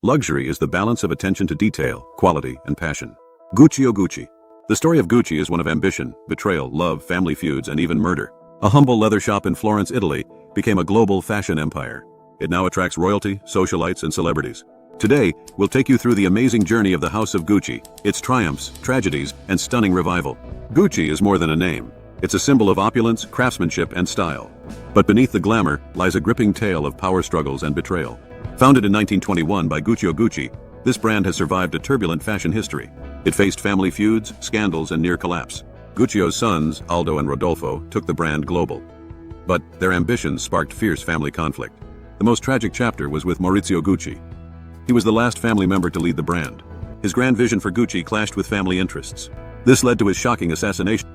Luxury is the balance of attention to detail, quality, and passion. Guccio Gucci. The story of Gucci is one of ambition, betrayal, love, family feuds, and even murder. A humble leather shop in Florence, Italy, became a global fashion empire. It now attracts royalty, socialites, and celebrities. Today, we'll take you through the amazing journey of the House of Gucci, its triumphs, tragedies, and stunning revival. Gucci is more than a name. It's a symbol of opulence, craftsmanship, and style. But beneath the glamour lies a gripping tale of power struggles and betrayal. Founded in 1921 by Guccio Gucci, this brand has survived a turbulent fashion history. It faced family feuds, scandals, and near collapse. Guccio's sons, Aldo and Rodolfo, took the brand global. But their ambitions sparked fierce family conflict. The most tragic chapter was with Maurizio Gucci. He was the last family member to lead the brand. His grand vision for Gucci clashed with family interests. This led to his shocking assassination.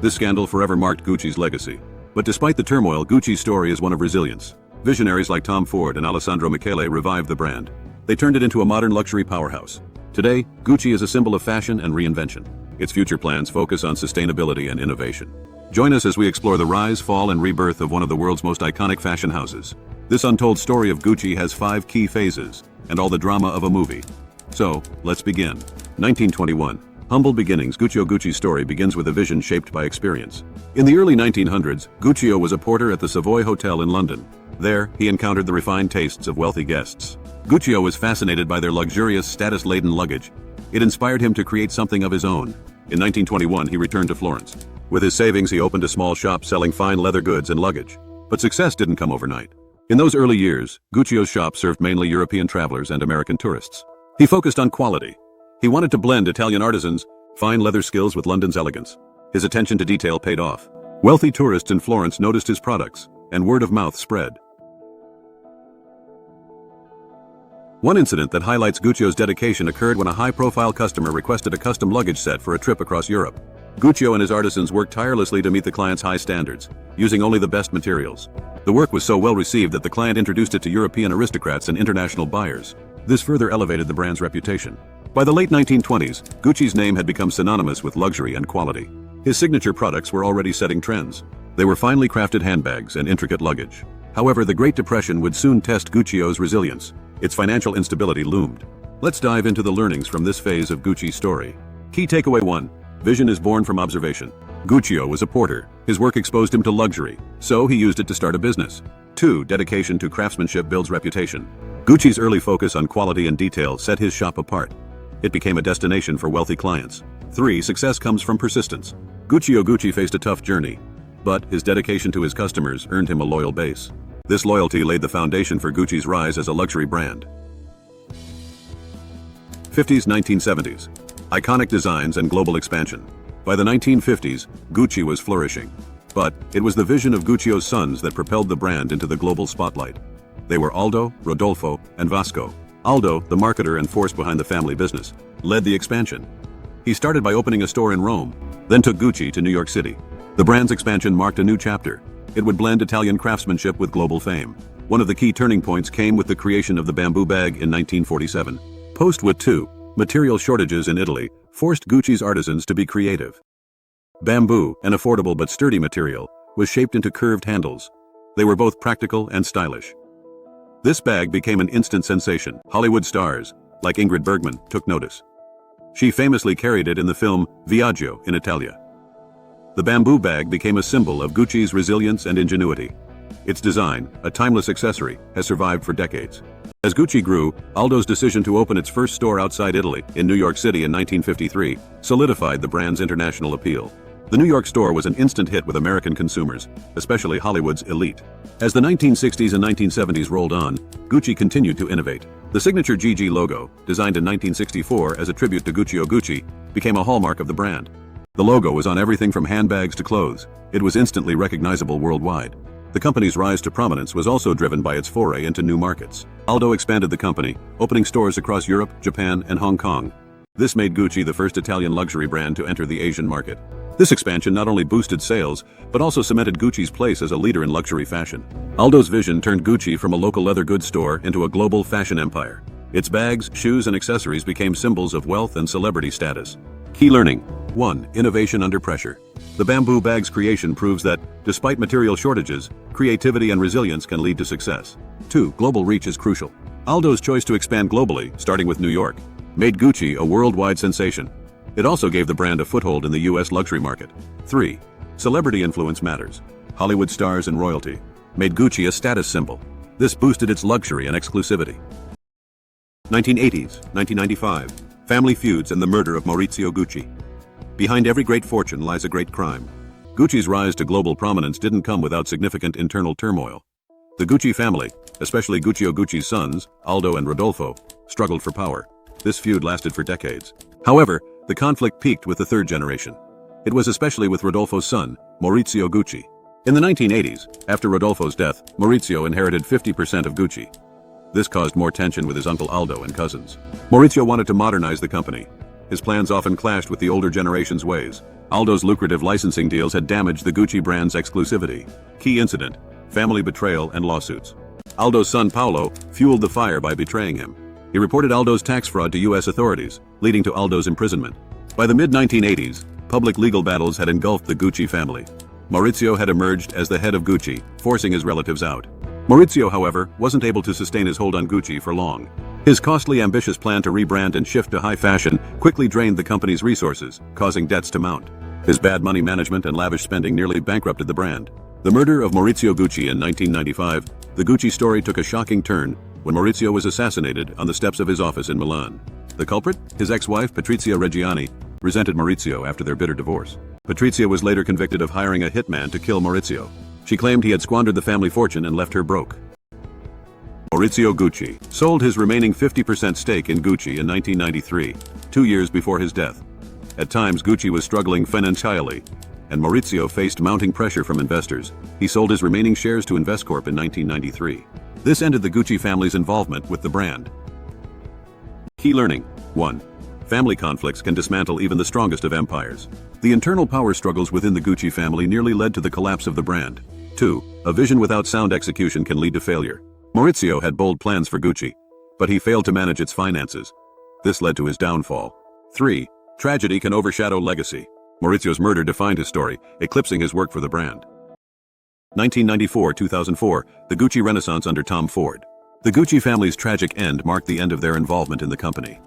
This scandal forever marked Gucci's legacy. But despite the turmoil, Gucci's story is one of resilience. Visionaries like Tom Ford and Alessandro Michele revived the brand. They turned it into a modern luxury powerhouse. Today, Gucci is a symbol of fashion and reinvention. Its future plans focus on sustainability and innovation. Join us as we explore the rise, fall, and rebirth of one of the world's most iconic fashion houses. This untold story of Gucci has 5 key phases, and all the drama of a movie. So, let's begin. 1921. Humble beginnings. Guccio Gucci's story begins with a vision shaped by experience. In the early 1900s, Guccio was a porter at the Savoy Hotel in London. There, he encountered the refined tastes of wealthy guests. Guccio was fascinated by their luxurious, status-laden luggage. It inspired him to create something of his own. In 1921, he returned to Florence. With his savings, he opened a small shop selling fine leather goods and luggage. But success didn't come overnight. In those early years, Guccio's shop served mainly European travelers and American tourists. He focused on quality. He wanted to blend Italian artisans' fine leather skills with London's elegance. His attention to detail paid off. Wealthy tourists in Florence noticed his products, and word of mouth spread. One incident that highlights Guccio's dedication occurred when a high-profile customer requested a custom luggage set for a trip across Europe. Guccio and his artisans worked tirelessly to meet the client's high standards, using only the best materials. The work was so well received that the client introduced it to European aristocrats and international buyers. This further elevated the brand's reputation. By the late 1920s, Gucci's name had become synonymous with luxury and quality. His signature products were already setting trends. They were finely crafted handbags and intricate luggage. However, the Great Depression would soon test Guccio's resilience. Its financial instability loomed. Let's dive into the learnings from this phase of Gucci's story. Key takeaway 1. Vision is born from observation. Guccio was a porter. His work exposed him to luxury, so he used it to start a business. 2. Dedication to craftsmanship builds reputation. Gucci's early focus on quality and detail set his shop apart. It became a destination for wealthy clients. 3. Success comes from persistence. Guccio Gucci faced a tough journey, but his dedication to his customers earned him a loyal base. This loyalty laid the foundation for Gucci's rise as a luxury brand. 50s, 1970s. Iconic designs and global expansion. By the 1950s, Gucci was flourishing. But it was the vision of Guccio's sons that propelled the brand into the global spotlight. They were Aldo, Rodolfo, and Vasco. Aldo, the marketer and force behind the family business, led the expansion. He started by opening a store in Rome, then took Gucci to New York City. The brand's expansion marked a new chapter. It would blend Italian craftsmanship with global fame. One of the key turning points came with the creation of the bamboo bag in 1947. Post-War II, material shortages in Italy forced Gucci's artisans to be creative. Bamboo, an affordable but sturdy material, was shaped into curved handles. They were both practical and stylish. This bag became an instant sensation. Hollywood stars, like Ingrid Bergman, took notice. She famously carried it in the film Viaggio in Italia. The bamboo bag became a symbol of Gucci's resilience and ingenuity. Its design, a timeless accessory, has survived for decades. As Gucci grew, Aldo's decision to open its first store outside Italy, in New York City in 1953, solidified the brand's international appeal. The New York store was an instant hit with American consumers, especially Hollywood's elite. As the 1960s and 1970s rolled on, Gucci continued to innovate. The signature GG logo, designed in 1964 as a tribute to Guccio Gucci, became a hallmark of the brand. The logo was on everything from handbags to clothes. It was instantly recognizable worldwide. The company's rise to prominence was also driven by its foray into new markets. Aldo expanded the company, opening stores across Europe, Japan, and Hong Kong. This made Gucci the first Italian luxury brand to enter the Asian market. This expansion not only boosted sales, but also cemented Gucci's place as a leader in luxury fashion. Aldo's vision turned Gucci from a local leather goods store into a global fashion empire. Its bags, shoes, and accessories became symbols of wealth and celebrity status. Key learning. 1. Innovation under pressure. The bamboo bag's creation proves that, despite material shortages, creativity and resilience can lead to success. 2. Global reach is crucial. Aldo's choice to expand globally, starting with New York, made Gucci a worldwide sensation. It also gave the brand a foothold in the US luxury market. 3. Celebrity influence matters. Hollywood stars and royalty made Gucci a status symbol. This boosted its luxury and exclusivity. 1980s, 1995. Family feuds and the murder of Maurizio Gucci. Behind every great fortune lies a great crime. Gucci's rise to global prominence didn't come without significant internal turmoil. The Gucci family, especially Guccio Gucci's sons, Aldo and Rodolfo, struggled for power. This feud lasted for decades. However, the conflict peaked with the third generation. It was especially with Rodolfo's son, Maurizio Gucci. In the 1980s, after Rodolfo's death, Maurizio inherited 50% of Gucci. This caused more tension with his uncle Aldo and cousins. Maurizio wanted to modernize the company. His plans often clashed with the older generation's ways. Aldo's lucrative licensing deals had damaged the Gucci brand's exclusivity. Key incident: family betrayal and lawsuits. Aldo's son Paolo fueled the fire by betraying him. He reported Aldo's tax fraud to US authorities, leading to Aldo's imprisonment. By the mid-1980s, public legal battles had engulfed the Gucci family. Maurizio had emerged as the head of Gucci, forcing his relatives out. Maurizio, however, wasn't able to sustain his hold on Gucci for long. His costly, ambitious plan to rebrand and shift to high fashion quickly drained the company's resources, causing debts to mount. His bad money management and lavish spending nearly bankrupted the brand. The murder of Maurizio Gucci in 1995, the Gucci story took a shocking turn when Maurizio was assassinated on the steps of his office in Milan. The culprit, his ex-wife Patrizia Reggiani, resented Maurizio after their bitter divorce. Patrizia was later convicted of hiring a hitman to kill Maurizio. She claimed he had squandered the family fortune and left her broke. Maurizio Gucci sold his remaining 50% stake in Gucci in 1993, 2 years before his death. At times, Gucci was struggling financially, and Maurizio faced mounting pressure from investors. He sold his remaining shares to Investcorp in 1993. This ended the Gucci family's involvement with the brand. Key learning: 1. Family conflicts can dismantle even the strongest of empires. The internal power struggles within the Gucci family nearly led to the collapse of the brand. 2. A vision without sound execution can lead to failure. Maurizio had bold plans for Gucci, but he failed to manage its finances. This led to his downfall. 3. Tragedy can overshadow legacy. Maurizio's murder defined his story, eclipsing his work for the brand. 1994-2004, the Gucci Renaissance under Tom Ford. The Gucci family's tragic end marked the end of their involvement in the company.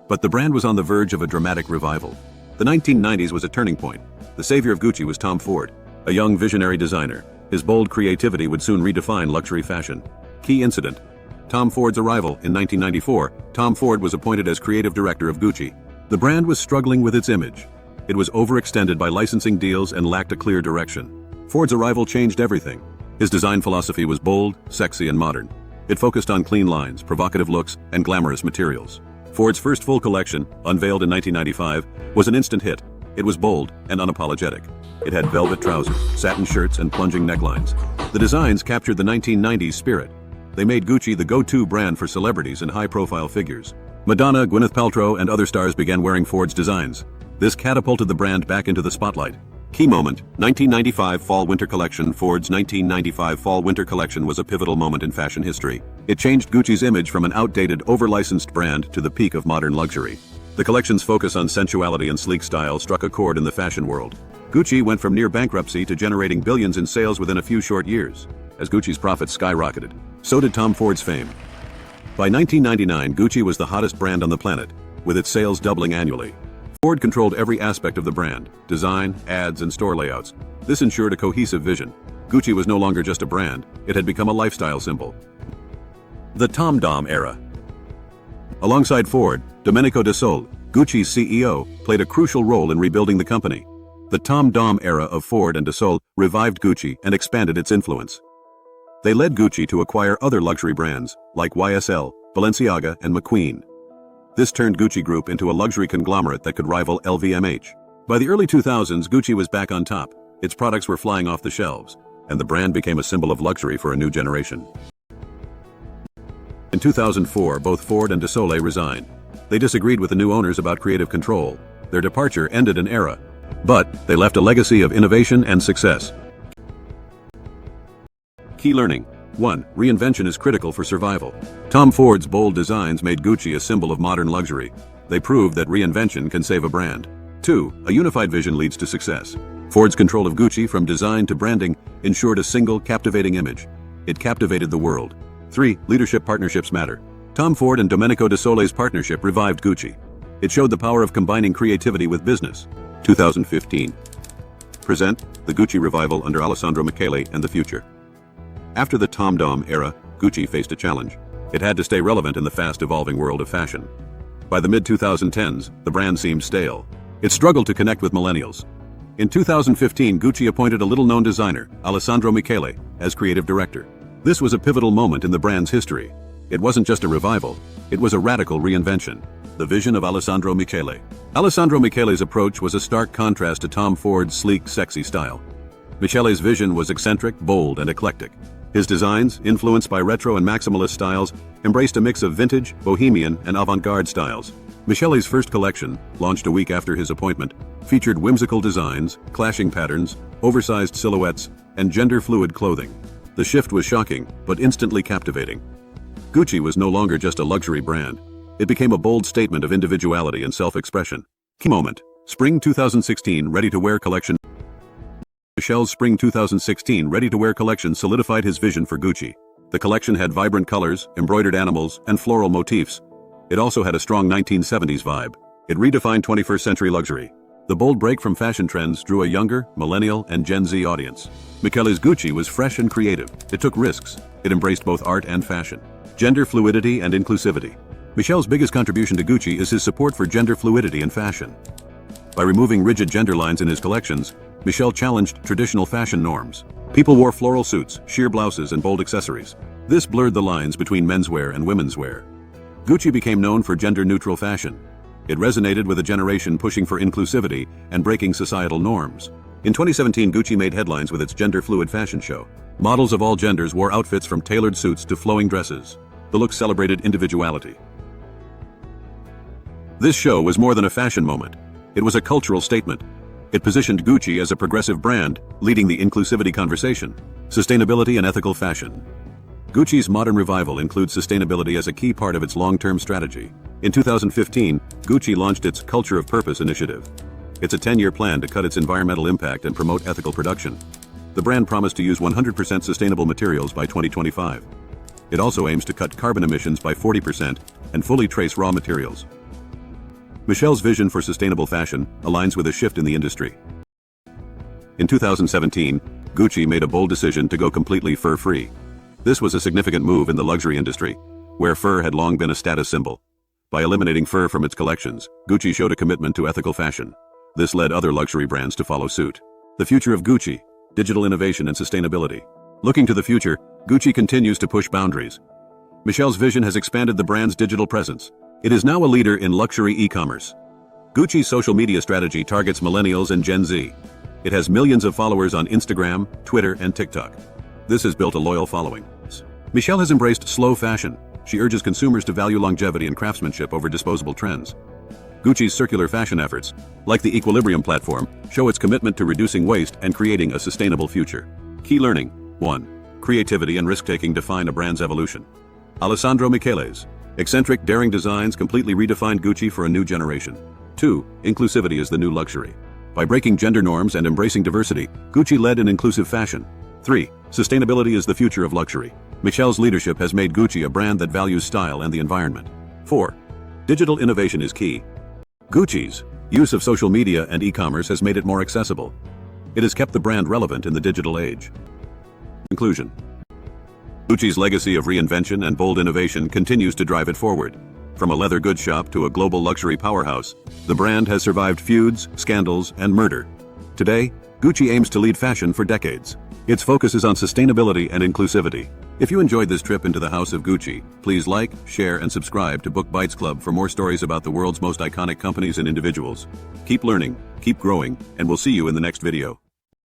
But the brand was on the verge of a dramatic revival. The 1990s was a turning point. The savior of Gucci was Tom Ford, a young visionary designer. His bold creativity would soon redefine luxury fashion. Key incident: Tom Ford's arrival in 1994. Tom Ford was appointed as creative director of Gucci. The brand was struggling with its image. It was overextended by licensing deals and lacked a clear direction. Ford's arrival changed everything. His design philosophy was bold, sexy, and modern. It focused on clean lines, provocative looks, and glamorous materials. Ford's first full collection, unveiled in 1995, was an instant hit. It was bold and unapologetic. It had velvet trousers, satin shirts, and plunging necklines. The designs captured the 1990s spirit. They made Gucci the go-to brand for celebrities and high-profile figures. Madonna, Gwyneth Paltrow, and other stars began wearing Ford's designs. This catapulted the brand back into the spotlight. Key moment: 1995 Fall-Winter Collection. Ford's 1995 Fall-Winter Collection was a pivotal moment in fashion history. It changed Gucci's image from an outdated, over-licensed brand to the peak of modern luxury. The collection's focus on sensuality and sleek style struck a chord in the fashion world. Gucci went from near bankruptcy to generating billions in sales within a few short years. As Gucci's profits skyrocketed, so did Tom Ford's fame. By 1999, Gucci was the hottest brand on the planet, with its sales doubling annually. Ford controlled every aspect of the brand: design, ads, and store layouts. This ensured a cohesive vision. Gucci was no longer just a brand, it had become a lifestyle symbol. The Tom Dom era. Alongside Ford, Domenico De Sole, Gucci's CEO, played a crucial role in rebuilding the company. The Tom Dom era of Ford and De Sole revived Gucci and expanded its influence. They led Gucci to acquire other luxury brands, like YSL, Balenciaga, and McQueen. This turned Gucci Group into a luxury conglomerate that could rival LVMH. By the early 2000s, Gucci was back on top. Its products were flying off the shelves, and the brand became a symbol of luxury for a new generation. In 2004, both Ford and De Sole resigned. They disagreed with the new owners about creative control. Their departure ended an era, but they left a legacy of innovation and success. Key learning: 1. Reinvention is critical for survival. Tom Ford's bold designs made Gucci a symbol of modern luxury. They proved that reinvention can save a brand. 2. A unified vision leads to success. Ford's control of Gucci from design to branding ensured a single, captivating image. It captivated the world. 3. Leadership partnerships matter. Tom Ford and Domenico De Sole's partnership revived Gucci. It showed the power of combining creativity with business. 2015. Present the Gucci revival under Alessandro Michele and the future. After the Tom Dom era, Gucci faced a challenge. It had to stay relevant in the fast-evolving world of fashion. By the mid-2010s, the brand seemed stale. It struggled to connect with millennials. In 2015, Gucci appointed a little-known designer, Alessandro Michele, as creative director. This was a pivotal moment in the brand's history. It wasn't just a revival, it was a radical reinvention. The vision of Alessandro Michele. Alessandro Michele's approach was a stark contrast to Tom Ford's sleek, sexy style. Michele's vision was eccentric, bold, and eclectic. His designs, influenced by retro and maximalist styles, embraced a mix of vintage, bohemian, and avant-garde styles. Michele's first collection, launched a week after his appointment, featured whimsical designs, clashing patterns, oversized silhouettes, and gender-fluid clothing. The shift was shocking, but instantly captivating. Gucci was no longer just a luxury brand. It became a bold statement of individuality and self-expression. Key moment: Spring 2016 ready-to-wear collection. Michelle's Spring 2016 ready-to-wear collection solidified his vision for Gucci. The collection had vibrant colors, embroidered animals, and floral motifs. It also had a strong 1970s vibe. It redefined 21st century luxury. The bold break from fashion trends drew a younger, millennial, and Gen Z audience. Michele's Gucci was fresh and creative. It took risks. It embraced both art and fashion. Gender fluidity and inclusivity. Michele's biggest contribution to Gucci is his support for gender fluidity in fashion. By removing rigid gender lines in his collections, Michele challenged traditional fashion norms. People wore floral suits, sheer blouses, and bold accessories. This blurred the lines between menswear and womenswear. Gucci became known for gender-neutral fashion. It resonated with a generation pushing for inclusivity and breaking societal norms. In 2017, Gucci made headlines with its gender-fluid fashion show. Models of all genders wore outfits from tailored suits to flowing dresses. The look celebrated individuality. This show was more than a fashion moment. It was a cultural statement. It positioned Gucci as a progressive brand, leading the inclusivity conversation. Sustainability and ethical fashion. Gucci's modern revival includes sustainability as a key part of its long-term strategy. In 2015, Gucci launched its Culture of Purpose initiative. It's a 10-year plan to cut its environmental impact and promote ethical production. The brand promised to use 100% sustainable materials by 2025. It also aims to cut carbon emissions by 40% and fully trace raw materials. Michele's vision for sustainable fashion aligns with a shift in the industry. In 2017, Gucci made a bold decision to go completely fur-free. This was a significant move in the luxury industry, where fur had long been a status symbol. By eliminating fur from its collections, Gucci showed a commitment to ethical fashion. This led other luxury brands to follow suit. The future of Gucci: digital innovation and sustainability. Looking to the future, Gucci continues to push boundaries. Michele's vision has expanded the brand's digital presence. It is now a leader in luxury e-commerce. Gucci's social media strategy targets millennials and Gen Z. It has millions of followers on Instagram, Twitter, and TikTok. This has built a loyal following. Michele has embraced slow fashion. She urges consumers to value longevity and craftsmanship over disposable trends. Gucci's circular fashion efforts, like the Equilibrium platform, show its commitment to reducing waste and creating a sustainable future. Key learning: 1. Creativity and risk-taking define a brand's evolution. Alessandro Michele's eccentric, daring designs completely redefined Gucci for a new generation. 2. Inclusivity is the new luxury. By breaking gender norms and embracing diversity, Gucci led in inclusive fashion. 3. Sustainability is the future of luxury. Michele's leadership has made Gucci a brand that values style and the environment. 4. Digital innovation is key. Gucci's use of social media and e-commerce has made it more accessible. It has kept the brand relevant in the digital age. Conclusion: Gucci's legacy of reinvention and bold innovation continues to drive it forward. From a leather goods shop to a global luxury powerhouse, the brand has survived feuds, scandals, and murder. Today, Gucci aims to lead fashion for decades. Its focus is on sustainability and inclusivity. If you enjoyed this trip into the house of Gucci, please like, share, and subscribe to Book Bites Club for more stories about the world's most iconic companies and individuals. Keep learning, keep growing, and we'll see you in the next video.